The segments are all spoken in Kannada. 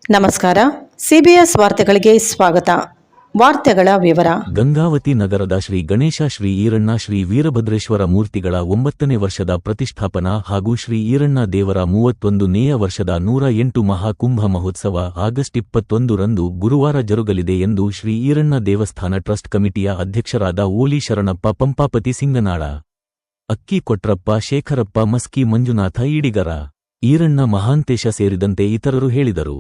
ನಮಸ್ಕಾರ. ಸಿಬಿಎಸ್ ವಾರ್ತೆಗಳಿಗೆ ಸ್ವಾಗತ. ವಾರ್ತೆಗಳ ವಿವರ. ಗಂಗಾವತಿ ನಗರದ ಶ್ರೀ ಗಣೇಶ ಶ್ರೀ ಈರಣ್ಣ ಶ್ರೀ ವೀರಭದ್ರೇಶ್ವರ ಮೂರ್ತಿಗಳ 9ನೇ ವರ್ಷದ ಪ್ರತಿಷ್ಠಾಪನಾ ಹಾಗೂ ಶ್ರೀ ಈರಣ್ಣ ದೇವರ 31ನೇಯ ವರ್ಷದ 108 ಮಹಾಕುಂಭ ಮಹೋತ್ಸವ ಆಗಸ್ಟ್ 21 ರಂದು ಗುರುವಾರ ಜರುಗಲಿದೆ ಎಂದು ಶ್ರೀ ಈರಣ್ಣ ದೇವಸ್ಥಾನ ಟ್ರಸ್ಟ್ ಕಮಿಟಿಯ ಅಧ್ಯಕ್ಷರಾದ ಓಲಿ ಶರಣಪ್ಪ ಪಂಪಾಪತಿ ಸಿಂಗನಾಳ, ಅಕ್ಕಿ ಕೊಟ್ರಪ್ಪ, ಶೇಖರಪ್ಪ ಮಸ್ಕಿ, ಮಂಜುನಾಥ ಈಡಿಗರ, ಈರಣ್ಣ ಮಹಾಂತೇಶ ಸೇರಿದಂತೆ ಇತರರು ಹೇಳಿದರು.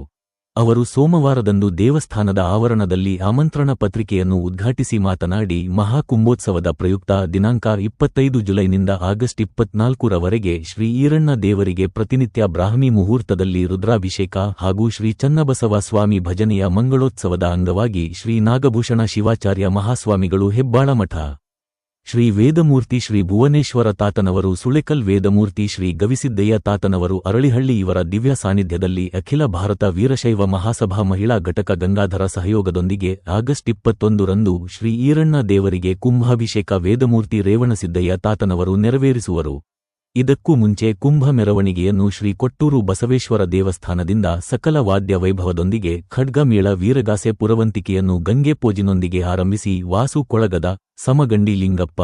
ಅವರು ಸೋಮವಾರದಂದು ದೇವಸ್ಥಾನದ ಆವರಣದಲ್ಲಿ ಆಮಂತ್ರಣ ಪತ್ರಿಕೆಯನ್ನು ಉದ್ಘಾಟಿಸಿ ಮಾತನಾಡಿ, ಮಹಾಕುಂಭೋತ್ಸವದ ಪ್ರಯುಕ್ತ ದಿನಾಂಕ 25 ಜುಲೈನಿಂದ ಆಗಸ್ಟ್ 24 ರವರೆಗೆ ಶ್ರೀ ಈರಣ್ಣ ದೇವರಿಗೆ ಪ್ರತಿನಿತ್ಯ ಬ್ರಾಹ್ಮಿ ಮುಹೂರ್ತದಲ್ಲಿ ರುದ್ರಾಭಿಷೇಕ ಹಾಗೂ ಶ್ರೀ ಚನ್ನಬಸವ ಸ್ವಾಮಿ ಭಜನೆಯ ಮಂಗಳೋತ್ಸವದ ಅಂಗವಾಗಿ ಶ್ರೀ ನಾಗಭೂಷಣ ಶಿವಾಚಾರ್ಯ ಮಹಾಸ್ವಾಮಿಗಳು ಹೆಬ್ಬಾಳ ಮಠ, ಶ್ರೀ ವೇದಮೂರ್ತಿ ಶ್ರೀ ಭುವನೇಶ್ವರ ತಾತನವರು ಸುಳೆಕಲ್, ವೇದಮೂರ್ತಿ ಶ್ರೀ ಗವಿಸಿದ್ದಯ್ಯ ತಾತನವರು ಅರಳಿಹಳ್ಳಿ ಇವರ ದಿವ್ಯ ಸಾನ್ನಿಧ್ಯದಲ್ಲಿ ಅಖಿಲ ಭಾರತ ವೀರಶೈವ ಮಹಾಸಭಾ ಮಹಿಳಾ ಘಟಕ ಗಂಗಾಧರ ಸಹಯೋಗದೊಂದಿಗೆ ಆಗಸ್ಟ್ 21 ರಂದು ಶ್ರೀ ಈರಣ್ಣ ದೇವರಿಗೆ ಕುಂಭಾಭಿಷೇಕ ವೇದಮೂರ್ತಿ ರೇವಣಸಿದ್ದಯ್ಯ ತಾತನವರು ನೆರವೇರಿಸುವರು. ಇದಕ್ಕೂ ಮುಂಚೆ ಕುಂಭ ಮೆರವಣಿಗೆಯನ್ನು ಶ್ರೀ ಕೊಟ್ಟೂರು ಬಸವೇಶ್ವರ ದೇವಸ್ಥಾನದಿಂದ ಸಕಲ ವಾದ್ಯ ವೈಭವದೊಂದಿಗೆ ಖಡ್ಗಮೇಳ, ವೀರಗಾಸೆ, ಪುರವಂತಿಕೆಯನ್ನು ಗಂಗೆ ಪೂಜಿನೊಂದಿಗೆ ಆರಂಭಿಸಿ ವಾಸು ಕೊಳಗದ, ಸಮಗಂಡಿ ಲಿಂಗಪ್ಪ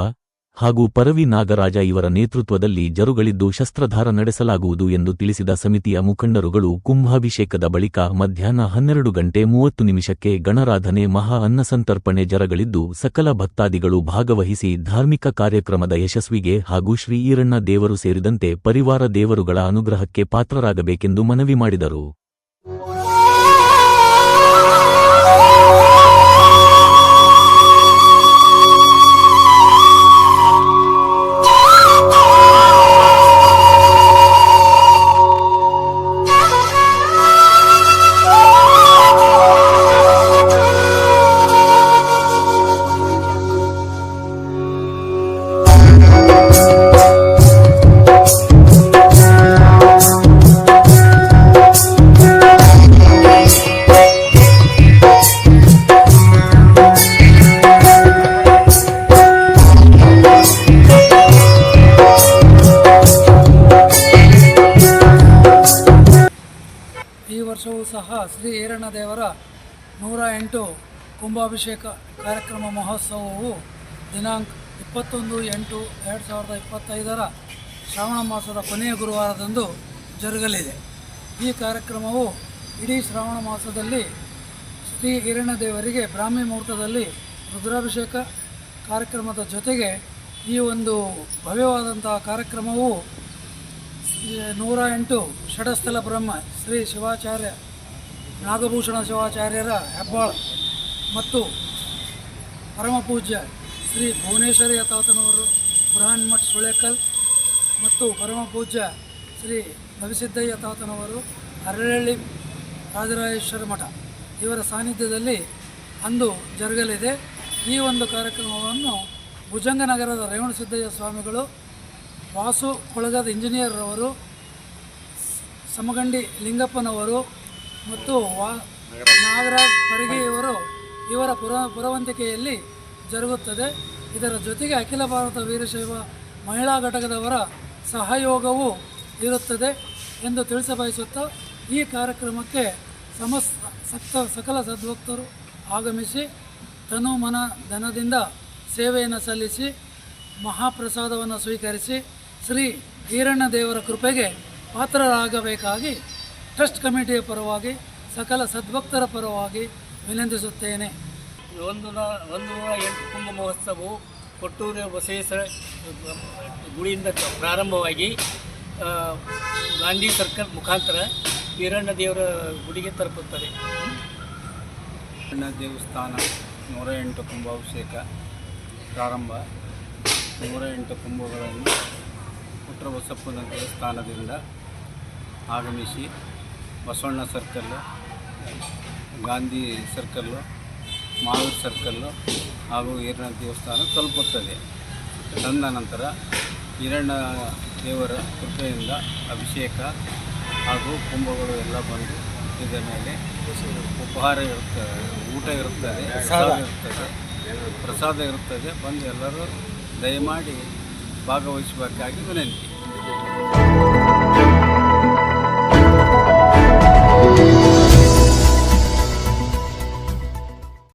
ಹಾಗೂ ಪರವಿ ನಾಗರಾಜ ಇವರ ನೇತೃತ್ವದಲ್ಲಿ ಜರುಗಳಿದ್ದು ಶಸ್ತ್ರಧಾರ ನಡೆಸಲಾಗುವುದು ಎಂದು ತಿಳಿಸಿದ ಸಮಿತಿಯ ಮುಖಂಡರುಗಳು, ಕುಂಭಾಭಿಷೇಕದ ಬಳಿಕ ಮಧ್ಯಾಹ್ನ 12:30 ಗಣರಾಧನೆ, ಮಹಾ ಅನ್ನಸಂತರ್ಪಣೆ ಜರಗಳಿದ್ದು ಸಕಲ ಭಕ್ತಾದಿಗಳು ಭಾಗವಹಿಸಿ ಧಾರ್ಮಿಕ ಕಾರ್ಯಕ್ರಮದ ಯಶಸ್ವಿಗೆ ಹಾಗೂ ಶ್ರೀ ಈರಣ್ಣ ದೇವರು ಸೇರಿದಂತೆ ಪರಿವಾರ ದೇವರುಗಳ ಅನುಗ್ರಹಕ್ಕೆ ಪಾತ್ರರಾಗಬೇಕೆಂದು ಮನವಿ ಮಾಡಿದರು. ಈ ವರ್ಷವೂ ಸಹ ಶ್ರೀ ಈರಣ್ಣ ದೇವರ 108 ಕುಂಭಾಭಿಷೇಕ ಕಾರ್ಯಕ್ರಮ ಮಹೋತ್ಸವವು ದಿನಾಂಕ 21/8/2025 ಶ್ರಾವಣ ಮಾಸದ ಕೊನೆಯ ಗುರುವಾರದಂದು ಜರುಗಲಿದೆ. ಈ ಕಾರ್ಯಕ್ರಮವು ಇಡೀ ಶ್ರಾವಣ ಮಾಸದಲ್ಲಿ ಶ್ರೀ ಈರಣ್ಣ ದೇವರಿಗೆ ಬ್ರಾಹ್ಮಿ ಮುಹೂರ್ತದಲ್ಲಿ ರುದ್ರಾಭಿಷೇಕ ಕಾರ್ಯಕ್ರಮದ ಜೊತೆಗೆ ಈ ಒಂದು ಭವ್ಯವಾದಂತಹ ಕಾರ್ಯಕ್ರಮವು 108 ಷಡಸ್ಥಲ ಬ್ರಹ್ಮ ಶ್ರೀ ಶಿವಾಚಾರ್ಯ ನಾಗಭೂಷಣ ಶಿವಾಚಾರ್ಯರ ಹೆಬ್ಬಾಳ ಮತ್ತು ಪರಮಪೂಜ್ಯ ಶ್ರೀ ಭುವನೇಶ್ವರಿಯ ತಾತನವರು ಬೃಹನ್ಮಠ ಸುಳೆಕಲ್ ಮತ್ತು ಪರಮಪೂಜ್ಯ ಶ್ರೀ ಗವಿಸಿದ್ದಯ್ಯ ತಾತನವರು ಅರಳಹಳ್ಳಿ ರಾಜರಾಜೇಶ್ವರ ಮಠ ಇವರ ಸಾನ್ನಿಧ್ಯದಲ್ಲಿ ಅಂದು ಜರುಗಲಿದೆ. ಈ ಒಂದು ಕಾರ್ಯಕ್ರಮವನ್ನು ಭುಜಂಗನಗರದ ರೇವಣಸಿದ್ದಯ್ಯ ಸ್ವಾಮಿಗಳು, ವಾಸು ಕೊಳಗದ ಇಂಜಿನಿಯರ್ ಅವರು, ಸಮಗಂಡಿ ಲಿಂಗಪ್ಪನವರು ಮತ್ತು ನಾಗರಾಜ್ ಪರಿಗಿಯವರು ಇವರ ಪುರವಂತಿಕೆಯಲ್ಲಿ ಜರುಗುತ್ತದೆ. ಇದರ ಜೊತೆಗೆ ಅಖಿಲ ಭಾರತ ವೀರಶೈವ ಮಹಿಳಾ ಘಟಕದವರ ಸಹಯೋಗವೂ ಇರುತ್ತದೆ ಎಂದು ತಿಳಿಸಬಯಸುತ್ತಾ, ಈ ಕಾರ್ಯಕ್ರಮಕ್ಕೆ ಸಕಲ ಸದ್ಭಕ್ತರು ಆಗಮಿಸಿ ತನು ಮನ ಧನದಿಂದ ಸೇವೆಯನ್ನು ಸಲ್ಲಿಸಿ ಮಹಾಪ್ರಸಾದವನ್ನು ಸ್ವೀಕರಿಸಿ ಶ್ರೀ ಈರಣ್ಣ ದೇವರ ಕೃಪೆಗೆ ಪಾತ್ರರಾಗಬೇಕಾಗಿ ಟ್ರಸ್ಟ್ ಕಮಿಟಿಯ ಪರವಾಗಿ ಸಕಲ ಸದ್ಭಕ್ತರ ಪರವಾಗಿ ವಿನಂತಿಸುತ್ತೇನೆ. 108 ಕುಂಭ ಮಹೋತ್ಸವವು ಕೊಟ್ಟೂರು ಬಸವೇಶ್ವರ ಗುಡಿಯಿಂದ ಪ್ರಾರಂಭವಾಗಿ ಗಾಂಧಿ ಸರ್ಕಲ್ ಮುಖಾಂತರ ಈರಣ್ಣ ದೇವರ ಗುಡಿಗೆ ತಲುಪುತ್ತದೆ. ಈರಣ್ಣ ದೇವಸ್ಥಾನ 108 ಕುಂಭಾಭಿಷೇಕ ಪ್ರಾರಂಭ. 108 ಕುಂಭಗಳನ್ನು ಪುಟ್ರಬಸಪ್ಪನ ದೇವಸ್ಥಾನದಿಂದ ಆಗಮಿಸಿ Basavanna circle, Gandhi circle, Mahavir circle ಹಾಗೂ ಈರಣ್ಣ ದೇವಸ್ಥಾನ ತಲುಪುತ್ತದೆ. ತಂದ ನಂತರ ಈರಣ್ಣ ದೇವರ ಕೃಪೆಯಿಂದ ಅಭಿಷೇಕ ಹಾಗೂ ಕುಂಭಗಳು ಎಲ್ಲ ಬಂದು ಇದರ ಮೇಲೆ ಉಪಹಾರ ಇರುತ್ತದೆ, ಊಟ ಇರುತ್ತದೆ, ಪ್ರಸಾದ ಇರುತ್ತದೆ. ಬಂದು ಎಲ್ಲರೂ ದಯಮಾಡಿ ಭಾಗವಹಿಸಬೇಕಾಗಿ ವಿನಂತಿ.